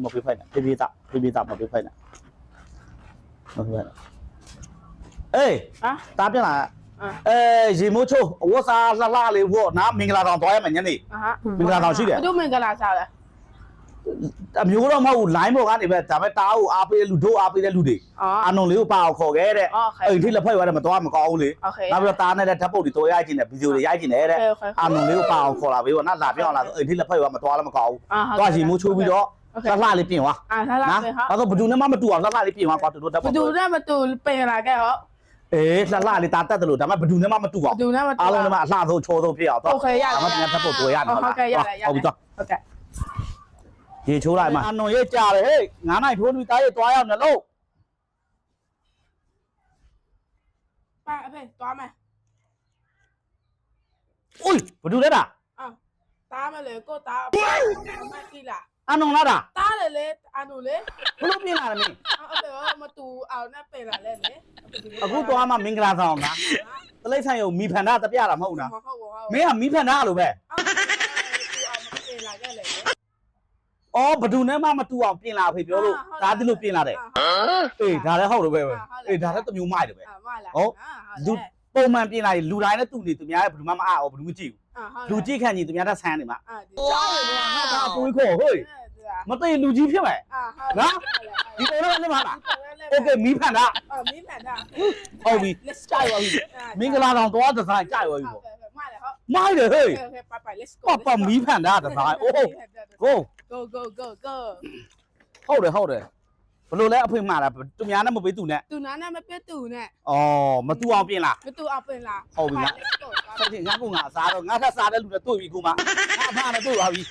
မဖေးဖိုက်နဲ့ပြေးသားမဖေးဖိုက်နဲ့မဖေးဖိုက်အေးတားပြန်လာရေမိုးချိုးအဝတ်စားလှလှလေးဝေါ့နားမင်္ဂလာဆောင်သွားရမယ်ညနေမင်္ဂလာဆောင်ရှိတယ် ဘယ်သူမင်္ဂလာဆောင်လဲ အမျိုးတော့မဟုတ်ဘူး line ပေါ်ကနေပဲဒါပေမဲ့တားကိုအားပေးလူတို့အားပေးတဲ့လူတွေအာနုံလေးကိုပါအောင်ခေါ်ခဲ့တဲ့အိမ်ထိလက်ဖက်ရွာတယ်မတော်မကောင်းဘူးလေနောက်ပြီးတော့တားနဲ့ဓာတ်ပုတ်တွေတော်ရိုက်ကျင်တယ်ဗီဒီယိုတွေရိုက်ကျင်တယ်တဲ့အာနုံလေးကိုပါအောင်ခေါ်လာပေးပေါ့နော်လာပြောင်းလာအိမ်ထိလက်ဖက်ရွာမတော်လည်းမကောင်းဘူးသွားရေမိုးချိုးပြီးတော့လှလှလေးပြင်သွားနော်ဒါဆိုဘယ်သူနဲ့မှမတူအောင်လှလှလေးပြင်သွားကွာတို့ဓာတ်ပုတ် ဘယ်သူနဲ့မတူပင်လာခဲ့ဟော အေးလှလှလေးတာတက်တယ်လို့ဒါမှဘယ်သူနဲ့မှမတူအောင်အားလုံးနဲ့မှအလှဆုံးချောဆုံးဖြစ်အောင်တော့ဒါမှပြန်ဓာတ်ပုတ်တော်ရတယ်ဟုတ်ကဲ့ရတယ်ဟုတ်ပြီတော့ဟုတ်ကဲ့ရေချိုးလိုက်မှာအနွန်ရေးကြတယ်ဟေး9နိုင်ထိုးပြီးတားရေးသွားရောက်နေလို့ ပါအဖေသွားမယ် อุ้ยဘယ်သူလဲတာ တားမယ်လေကိုတားအမကြည့်လား အနွန်လားတာ တားလေလေအနုလေ ဘလို့ပြင်လာတယ်မင်း အဖေမတူအောင်နဲ့ပင်လာလဲလေ အခုသွားမှမင်္ဂလာဆောင်လားတလိမ့်ဆိုင်ရုံမီဖန်တာတပြတာမဟုတ်လား မဟုတ်ဘူးဟုတ် မင်းကမီဖန်တာလို့ပဲ တူအောင်မပင်လာခဲ့လေ အော်ဘယ်သူနဲ့မှမတူအောင်ပြင်လာဖေပြောလို့ဒါတလို့ပြင်လာတယ်အေးဒါလည်းဟုတ်လို့ပဲအေးဒါလည်းတမျိုးမိုက်တယ်ပဲ မလား ဟုတ်လူပုံမှန်ပြင်လာရင်လူတိုင်းနဲ့တူနေသူများရဲ့ဘယ်သူမှမအားအောင်ဘယ်သူမှမကြည့်ဘူးလူကြည့်ခံကြည့်သူများတက်ဆန်းနေမှာ ကြားရနေဟာ ဒါကိုခေါ်ဟေးမသိလူကြီးဖြစ်မယ်နော်ဒီပုံတော့လည်းမလားโอเคမီဖန်တာ မင်းမှန်တာ ဟုတ်ပြီကြိုက်ပါပြီမင်္ဂလာဆောင်သွားဒီဇိုင်းကြိုက်ပါပြီပေါ့ မလားဟုတ် မိုက်တယ်ဟေး ไป let's go ပပမီးဖန်တာဒီဇိုင်းအိုးကို go go go go ဟုတ်တယ်ဘလို့လဲအဖေမှားလားသူများနဲ့မပေးသူနဲ့ သူနာနဲ့မပြတ်သူနဲ့ ဩမတူအောင်ပြင်လား မတူအောင်ပင်လား ဟုတ်ပြီလား let's go ဆက်ချင်းငါကငါစားတော့ငါထက်စားတဲ့လူတွေတွေ့ပြီကိုမငါဖားနဲ့တွေ့ပါပြီ